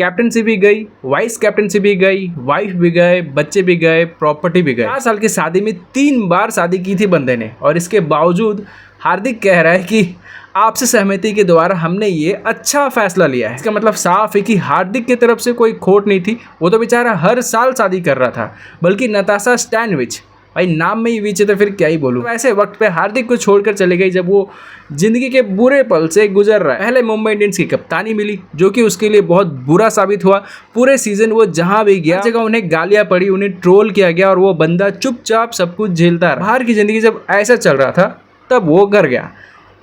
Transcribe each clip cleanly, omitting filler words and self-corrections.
Captaincy भी गई, vice captaincy भी गई, वाइफ भी गए, बच्चे भी गए, प्रॉपर्टी भी गए। 4 साल की शादी में 3 बार शादी की थी बंदे ने, और इसके बावजूद हार्दिक कह रहा है कि आपसे सहमति के द्वारा हमने ये अच्छा फैसला लिया है। इसका मतलब साफ है कि हार्दिक की तरफ से कोई खोट नहीं थी। वो तो बेचारा हर साल शादी कर रहा था, बल्कि नताशा स्टैनविच, भाई नाम में ही विच है तो फिर क्या ही बोलूं। तो ऐसे वक्त पे हार्दिक को छोड़कर चले गई जब वो जिंदगी के बुरे पल से गुजर रहा है। पहले मुंबई इंडियंस की कप्तानी मिली, जो कि उसके लिए बहुत बुरा साबित हुआ। पूरे सीजन वो जहां भी गया, जगह उन्हें गालियां पड़ी, उन्हें ट्रोल किया गया, और वो बंदा चुपचाप सब कुछ झेलता रहा। बाहर की जिंदगी जब ऐसा चल रहा था तब वो घर गया।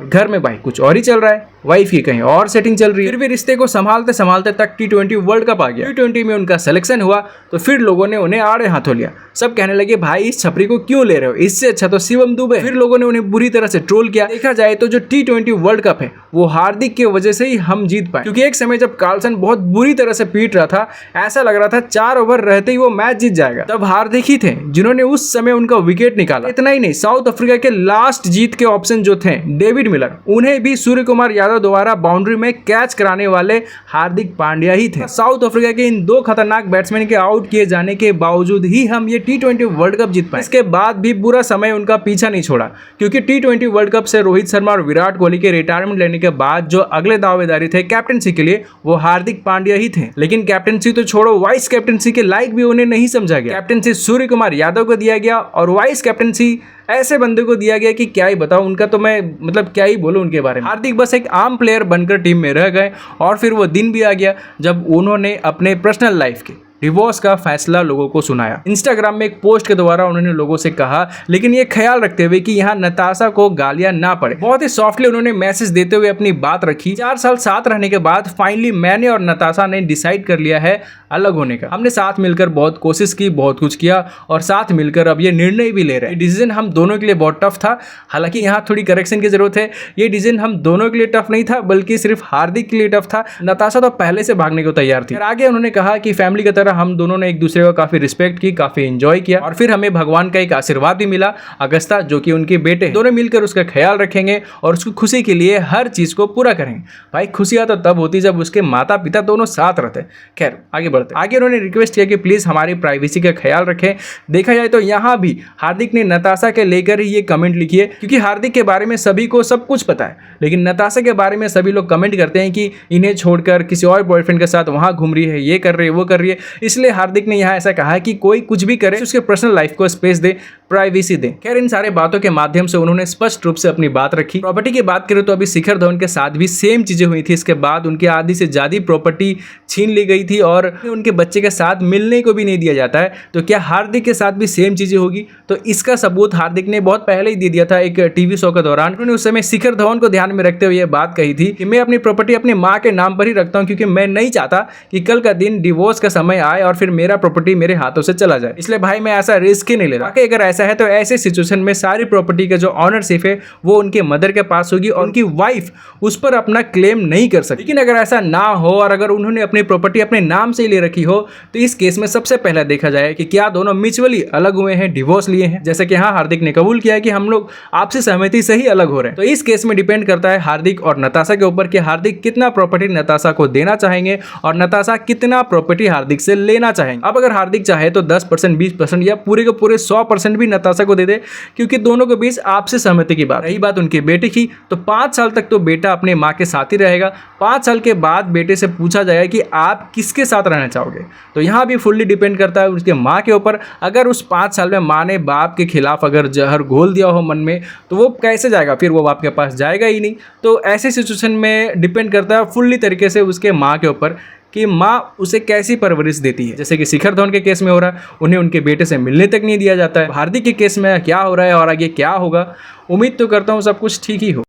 घर में भाई कुछ और ही चल रहा है, वाइफ की कहीं और सेटिंग चल रही है। फिर भी रिश्ते को संभालते संभालते तक T20 वर्ल्ड कप आ गया। T20 में उनका सिलेक्शन हुआ तो फिर लोगों ने उन्हें आड़े हाथों लिया। सब कहने लगे भाई इस छपरी को क्यों ले रहे हो, इससे अच्छा तो शिवम दुबे। फिर लोगों ने उन्हें बुरी तरह से ट्रोल किया। देखा जाए तो जो T20 वर्ल्ड कप है वो हार्दिक की वजह से ही हम जीत पाए, क्योंकि एक समय जब कार्लसन बहुत बुरी तरह से पीट रहा था, ऐसा लग रहा था 4 ओवर रहते ही वो मैच जीत जाएगा, तब हार्दिक ही थे जिन्होंने उस समय उनका विकेट निकाला। इतना ही नहीं, साउथ अफ्रीका के लास्ट जीत के ऑप्शन जो थे डेविड मिलर, उन्हें भी सूर्य कुमार यादव द्वारा बाउंड्री में कैच कराने वाले हार्दिक पांड्या ही थे। साउथ अफ्रीका के इन 2 खतरनाक बैट्समैन के आउट किए जाने के बावजूद ही हम ये T20 वर्ल्ड कप जीत पाए। इसके बाद भी बुरा समय उनका पीछा नहीं छोड़ा, क्योंकि T20 वर्ल्ड कप से रोहित शर्मा और विराट कोहली के रिटायरमेंट लेने के बाद जो अगले दावेदारी थे कैप्टनसी के लिए, वो हार्दिक पांड्या ही थे। लेकिन कैप्टनसी तो छोड़ो, वाइस कैप्टनसी के लायक भी उन्हें नहीं समझा गया। कैप्टनसी सूर्य कुमार यादव को दिया गया और वाइस कैप्टनसी ऐसे बंदे को दिया गया कि क्या ही बताऊं, उनका तो मैं मतलब क्या ही बोलूं उनके बारे में। हार्दिक बस एक आम प्लेयर बनकर टीम में रह गए, और फिर वो दिन भी आ गया जब उन्होंने अपने पर्सनल लाइफ के डिवोर्स का फैसला लोगों को सुनाया। इंस्टाग्राम में एक पोस्ट के द्वारा उन्होंने लोगों से कहा, लेकिन ये ख्याल रखते हुए कि यहाँ नताशा को गालियां ना पड़े। बहुत ही सॉफ्टली उन्होंने मैसेज देते हुए अपनी बात रखी। 4 साल साथ रहने के बाद फाइनली मैंने और नताशा ने डिसाइड कर लिया है अलग होने का। हमने साथ मिलकर बहुत कोशिश की, बहुत कुछ किया, और साथ मिलकर अब ये निर्णय भी ले रहे हैं। डिसीजन हम दोनों के लिए बहुत टफ था, हालांकि यहाँ थोड़ी करेक्शन की जरूरत है। ये डिसीजन हम दोनों के लिए टफ नहीं था, बल्कि सिर्फ हार्दिक के लिए टफ था। नताशा तो पहले से भागने को तैयार थी। आगे उन्होंने कहा कि फैमिली की तरह हम दोनों ने एक दूसरे को काफी रिस्पेक्ट की, काफी एंजॉय किया, और फिर हमें भगवान का एक आशीर्वाद भी मिला, अगस्ता जो कि उनके बेटे। दोनों मिलकर उसका ख्याल रखेंगे और उसकी खुशी के लिए हर चीज को पूरा करेंगे। भाई खुशियां तो तब होती जब उसके माता पिता दोनों साथ रहते। खैर आगे बढ़ते। आगे उन्होंने रिक्वेस्ट किया कि प्लीज हमारी प्राइवेसी का ख्याल रखें। देखा जाए तो यहाँ भी हार्दिक ने नताशा के लेकर ही ये कमेंट लिखी है, क्योंकि हार्दिक के बारे में सभी को सब कुछ पता है, लेकिन नताशा के बारे में सभी लोग कमेंट करते हैं कि इन्हें छोड़कर किसी और बॉयफ्रेंड के साथ वहां घूम रही है, ये कर रही है, वो कर रही है। इसलिए हार्दिक ने यहाँ ऐसा कहा है कि कोई कुछ भी करे, उसके पर्सनल लाइफ को स्पेस दे, प्राइवेसी दे। खैर इन सारे बातों के माध्यम से उन्होंने स्पष्ट रूप से अपनी बात रखी। प्रॉपर्टी की बात करें तो अभी शिखर धवन के साथ भी सेम चीजें हुई थी। इसके बाद उनकी आधी से ज्यादा प्रॉपर्टी छीन ली गई थी और उनके बच्चे के साथ मिलने को भी नहीं दिया जाता है। तो क्या हार्दिक के साथ भी सेम चीजें होगी? तो इसका सबूत हार्दिक ने बहुत पहले ही दे दिया था एक टीवी शो के दौरान। उन्होंने उस समय शिखर धवन को ध्यान में रखते हुए यह बात कही थी कि मैं अपनी प्रॉपर्टी अपनी माँ के नाम पर ही रखता हूँ, क्योंकि मैं नहीं चाहता कि कल का दिन डिवोर्स का समय आए और फिर मेरा प्रॉपर्टी मेरे हाथों से चला जाए। इसलिए भाई मैं ऐसा रिस्क ही नहीं ले रहा। अगर ऐसा है तो ऐसे सिचुएशन में सारी प्रॉपर्टी का जो ऑनरशिप है वो उनके मदर के पास होगी और उनकी वाइफ उस पर अपना क्लेम नहीं कर सकती। लेकिन अगर ऐसा ना हो और अगर उन्होंने अपनी प्रॉपर्टी अपने नाम से ही ले रखी हो, तो इस केस में सबसे पहले देखा जाए कि क्या दोनों म्यूचुअली अलग हुए हैं, डिवोर्स लिए हैं। जैसे कि हाँ हार्दिक ने कबूल किया है कि हम लोग आपसी सहमति से ही अलग हो रहे हैं। तो इस केस में डिपेंड करता है हार्दिक और नताशा के ऊपर कि हार्दिक कितना प्रॉपर्टी नताशा को देना चाहेंगे और नताशा कितना प्रॉपर्टी हार्दिक से लेना चाहेंगे। अब अगर हार्दिक चाहे तो 10%, 20% या पूरे के पूरे 100% भी नताशा को दे दे, क्योंकि दोनों के बीच आपसी सहमति की बात। रही बात उनके बेटे की, तो 5 साल तक तो बेटा अपने माँ के साथ ही रहेगा। 5 साल के बाद बेटे से पूछा जाएगा कि आप किसके साथ रहना चाहोगे। तो यहाँ भी फुल्ली डिपेंड करता है उसके माँ के ऊपर। अगर उस 5 साल में माँ ने बाप के खिलाफ अगर जहर घोल दिया हो मन में, तो वो कैसे जाएगा, फिर वो बाप के पास जाएगा ही नहीं। तो ऐसे सिचुएशन में डिपेंड करता है फुल्ली तरीके से उसके माँ के ऊपर कि माँ उसे कैसी परवरिश देती है। जैसे कि शिखर धवन के केस में हो रहा है, उन्हें उनके बेटे से मिलने तक नहीं दिया जाता है। हार्दिक के केस में क्या हो रहा है और आगे क्या होगा, उम्मीद तो करता हूँ सब कुछ ठीक ही हो।